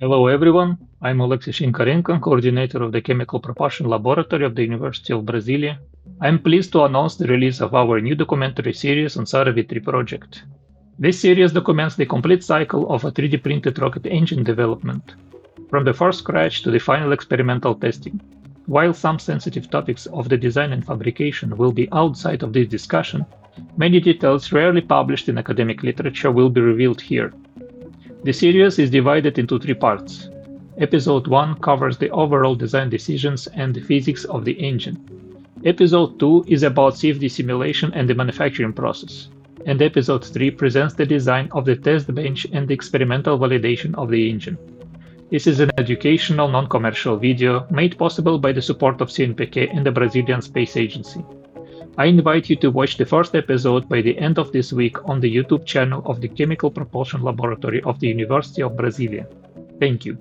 Hello everyone, I'm Alexei Shinkarenko, coordinator of the Chemical Propulsion Laboratory of the University of Brasilia. I'm pleased to announce the release of our new documentary series on SARA-V3 project. This series documents the complete cycle of a 3D printed rocket engine development, from the first scratch to the final experimental testing. While some sensitive topics of the design and fabrication will be outside of this discussion, many details rarely published in academic literature will be revealed here. The series is divided into 3 parts. Episode 1 covers the overall design decisions and the physics of the engine. Episode 2 is about CFD simulation and the manufacturing process. And Episode 3 presents the design of the test bench and the experimental validation of the engine. This is an educational, non-commercial video made possible by the support of CNPq and the Brazilian Space Agency. I invite you to watch the first episode by the end of this week on the YouTube channel of the Chemical Propulsion Laboratory of the University of Brasilia. Thank you.